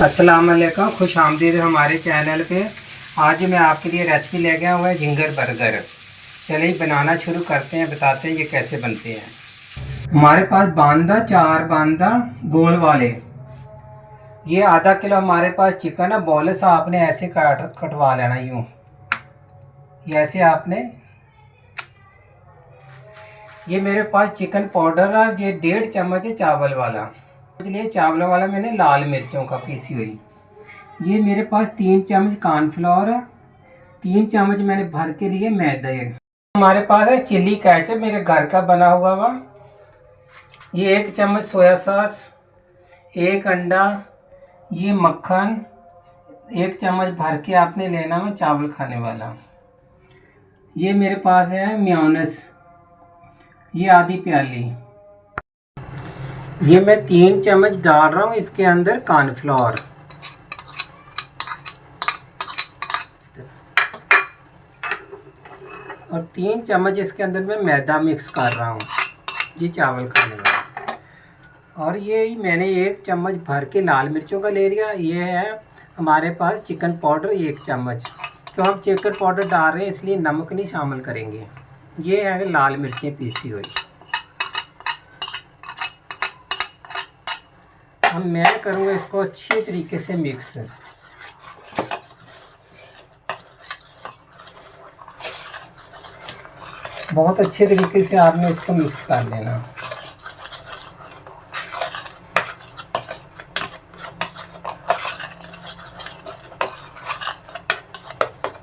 अस्सलाम वालेकुम, खुश आमदीद हमारे चैनल पे। आज मैं आपके लिए रेसिपी ले गया हुआ है जिंगर बर्गर। चलिए बनाना शुरू करते हैं, बताते हैं ये कैसे बनते हैं। हमारे पास बांदा, 4 बांदा गोल वाले, ये आधा किलो हमारे पास चिकन है। बोले से आपने ऐसे कटवा लेना, यूँ ये ऐसे आपने। ये मेरे पास चिकन पाउडर और ये 1.5 चम्मच है चावल वाला। इसलिए चावल वाला मैंने लाल मिर्चों का पीसी हुई। ये मेरे पास 3 चम्मच कॉर्नफ्लोर है। 3 चम्मच मैंने भर के लिए मैदा है। हमारे पास है चिल्ली केचप, मेरे घर का बना हुआ वा। ये 1 चम्मच सोया सॉस, 1 अंडा, ये मक्खन 1 चम्मच भर के आपने लेना है चावल खाने वाला। ये मेरे पास है मेयोनेज़, ये आधी प्याली। ये मैं 3 चम्मच डाल रहा हूँ इसके अंदर कॉर्नफ्लोर। और 3 चम्मच इसके अंदर मैं मैदा मिक्स कर रहा हूँ, ये चावल खाने वाला। और ये मैंने 1 चम्मच भर के लाल मिर्चों का ले लिया। ये है हमारे पास चिकन पाउडर 1 चम्मच। तो हम चिकन पाउडर डाल रहे हैं इसलिए नमक नहीं शामिल करेंगे। ये है लाल मिर्चें पीसी हुई। अब मैं करूँगा इसको अच्छी तरीके से मिक्स। बहुत अच्छे तरीके से आपने इसको मिक्स कर लेना।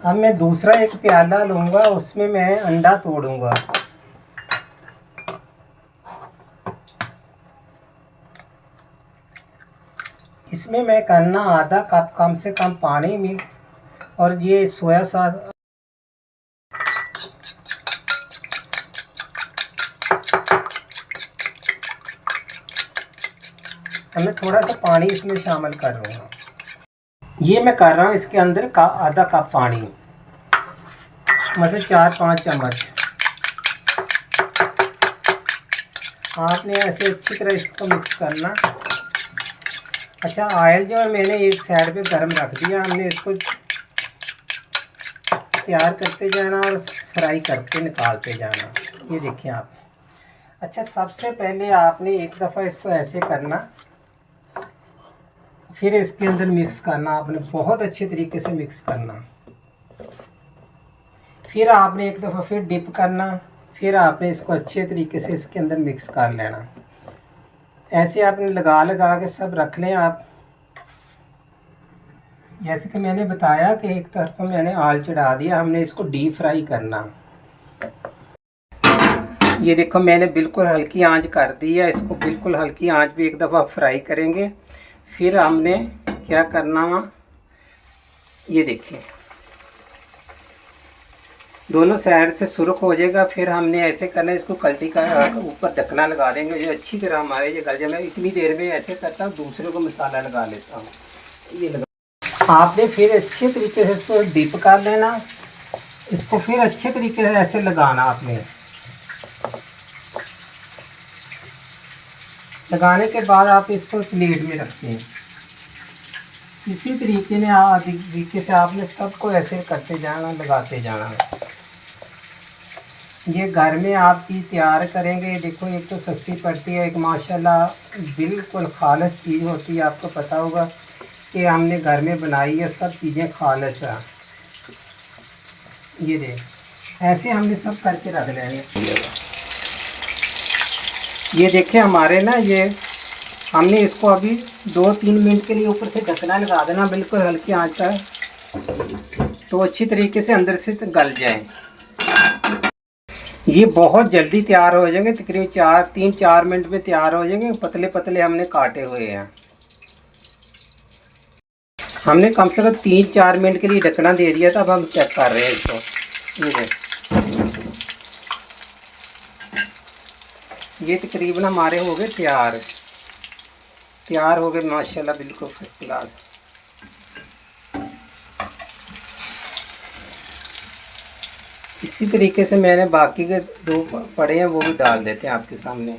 अब मैं दूसरा एक प्याला लूँगा, उसमें मैं अंडा तोड़ूंगा। इसमें मैं करना आधा कप कम से कम पानी में, और ये सोया सॉस मैं थोड़ा सा पानी इसमें शामिल कर रहा हूँ। ये मैं कर रहा हूँ इसके अंदर का आधा कप पानी, मतलब 4-5 चम्मच। आपने ऐसे अच्छी तरह इसको मिक्स करना। अच्छा, ऑयल जो है मैंने एक साइड पे गर्म रख दिया। हमने इसको तैयार करते जाना और फ्राई करके निकालते जाना। ये देखिए आप। अच्छा, सबसे पहले आपने एक दफ़ा इसको ऐसे करना, फिर इसके अंदर मिक्स करना। आपने बहुत अच्छे तरीके से मिक्स करना। फिर आपने एक दफ़ा फिर डिप करना। फिर आपने इसको अच्छे तरीके से इसके अंदर मिक्स कर लेना। ऐसे आपने लगा लगा के सब रख लें आप। जैसे कि मैंने बताया कि एक तरफ मैंने ऑयल चढ़ा दिया, हमने इसको डीप फ्राई करना। ये देखो मैंने बिल्कुल हल्की आंच कर दी है। इसको बिल्कुल हल्की आंच पे एक दफ़ा फ्राई करेंगे। फिर हमने क्या करना वहाँ, ये देखिए दोनों साइड से सुर्ख हो जाएगा। फिर हमने ऐसे करना, इसको कल्टी का ऊपर ढकना लगा देंगे जो अच्छी तरह हमारे ये गल जाए। मैं इतनी देर में ऐसे करता हूँ, दूसरे को मसाला लगा लेता हूँ। ये लगा आपने फिर अच्छे तरीके से इसको डिप कर लेना। इसको फिर अच्छे तरीके से ऐसे लगाना। आपने लगाने के बाद आप इसको प्लेट में रखते हैं। इसी तरीके से आपने सबको ऐसे करते जाना, लगाते जाना। ये घर में आप चीज़ तैयार करेंगे। देखो, एक तो सस्ती पड़ती है, एक माशाल्लाह बिल्कुल खालिस चीज़ होती है। आपको पता होगा कि हमने घर में बनाई है, सब चीज़ें खालिस है। ये देख, ऐसे हमने सब करके रख लेंगे। ये देखिए हमारे ना, ये हमने इसको अभी 2-3 मिनट के लिए ऊपर से ढकना लगा देना, बिल्कुल हल्की आंच पर, तो अच्छी तरीके से अंदर से गल जाए। ये बहुत जल्दी तैयार हो जाएंगे, तकरीबन 3-4 मिनट में तैयार हो जाएंगे। पतले पतले हमने काटे हुए हैं। हमने कम से कम 3-4 मिनट के लिए ढकना दे दिया था। अब हम चेक कर रहे हैं इसको। ये तकरीबन हमारे हो गए तैयार हो गए माशाल्लाह, बिल्कुल फर्स्ट क्लास। इसी तरीके से मैंने बाकी के 2 पड़े हैं, वो भी डाल देते हैं आपके सामने।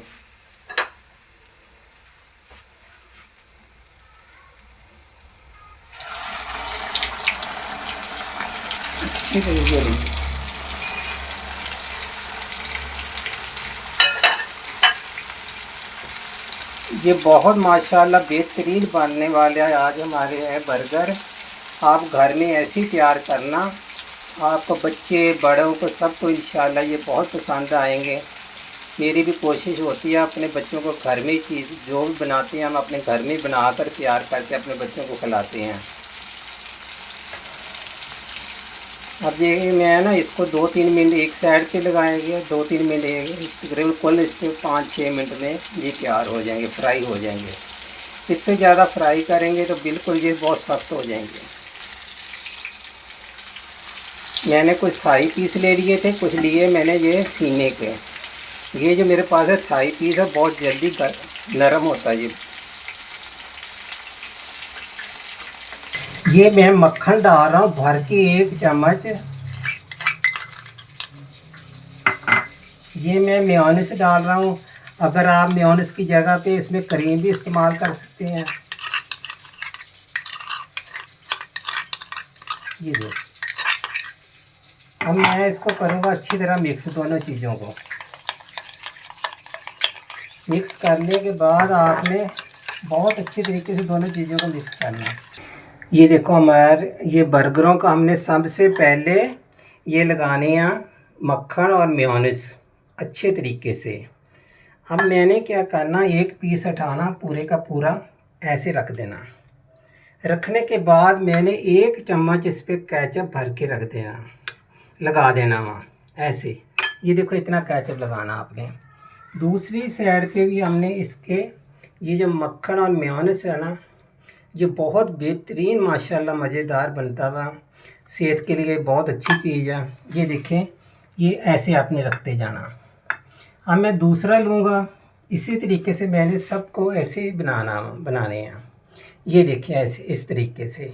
अच्छी तरीके से। ये बहुत माशाल्लाह बेहतरीन बनने वाला है आज हमारे है बर्गर। आप घर में ऐसे ही तैयार करना, आपको बच्चे बड़ों को सबको इंशाल्लाह ये बहुत पसंद आएंगे। मेरी भी कोशिश होती है अपने बच्चों को घर में चीज़ जो भी बनाते हैं हम अपने घर में बनाकर तैयार करके अपने बच्चों को खिलाते हैं। अब ये मैं ना इसको 2-3 मिनट एक साइड पे लगाएंगे, 2-3 मिनट तकरीबन कुल इस पर 5-6 मिनट में ये तैयार हो जाएंगे, फ्राई हो जाएंगे। इससे ज़्यादा फ्राई करेंगे तो बिल्कुल ये बहुत सख्त हो जाएंगे। मैंने कुछ थाई पीस ले लिए थे, कुछ लिए मैंने ये सीने के। ये जो मेरे पास है थाई पीस है, बहुत जल्दी नरम होता है ये मैं मक्खन डाल रहा हूँ भर के 1 चम्मच। ये मैं मेयोनेज़ डाल रहा हूँ। अगर आप मेयोनेज़ की जगह पे इसमें क्रीम भी इस्तेमाल कर सकते हैं। ये देखो, अब मैं इसको करूँगा अच्छी तरह मिक्स, दोनों चीज़ों को मिक्स करने के बाद आपने बहुत अच्छी तरीके से दोनों चीज़ों को मिक्स करना है। ये देखो हमारे ये बर्गरों का हमने सबसे पहले ये लगाने हैं मक्खन और मेयोनेज़ अच्छे तरीके से। अब मैंने क्या करना, एक पीस हटाना, पूरे का पूरा ऐसे रख देना। रखने के बाद मैंने 1 चम्मच इस पर केचप भर के रख देना, लगा देना वहाँ ऐसे। ये देखो इतना केचप लगाना आपने। दूसरी साइड पे भी हमने इसके ये जो मक्खन और मेयोनेज़ है ना, ये बहुत बेहतरीन माशाल्लाह मज़ेदार बनता हुआ, सेहत के लिए बहुत अच्छी चीज़ है। ये देखें, ये ऐसे आपने रखते जाना। अब मैं दूसरा लूँगा, इसी तरीके से मैंने सबको ऐसे बनाने हैं। ये देखिए ऐसे इस तरीके से।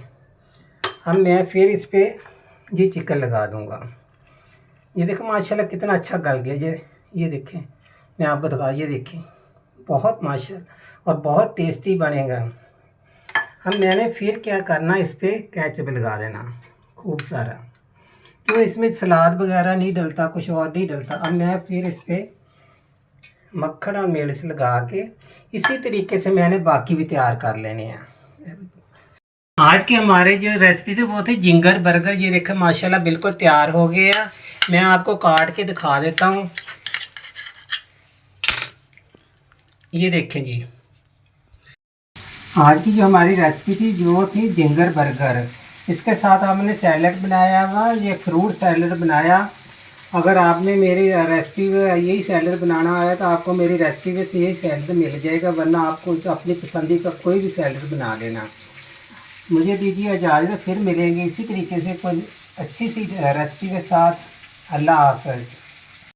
अब मैं फिर इस पर ये चिकन लगा दूँगा। ये देखो माशाल्लाह कितना अच्छा गल गया। ये देखें, मैं आपको दिखा, ये देखें बहुत माशाल्लाह और बहुत टेस्टी बनेगा। अब मैंने फिर क्या करना, इस पर केचप लगा देना खूब सारा, क्यों इसमें सलाद वगैरह नहीं डलता, कुछ और नहीं डलता। अब मैं फिर इस पर मक्खन और मेयोनेज़ लगा के इसी तरीके से मैंने बाकी भी तैयार कर लेने हैं। आज के हमारे जो रेसिपी थे वो थे जिंगर बर्गर। ये देखें माशाल्लाह बिल्कुल तैयार हो गया। मैं आपको काट के दिखा देता हूँ। ये देखें जी, आज की जो हमारी रेसिपी थी जो थी जिंगर बर्गर। इसके साथ हमने सैलड बनाया हुआ, ये फ्रूट सैलड बनाया। अगर आपने मेरी रेसिपी में यही सैलड बनाना आया तो आपको मेरी रेसिपी में से यही सैलड मिल जाएगा, वरना आपको अपनी पसंदी का कोई भी सैलड बना लेना। मुझे दीजिए इजाज़त, फिर मिलेंगे इसी तरीके से कोई अच्छी सी रेसिपी के साथ। अल्लाह हाफ़िज़।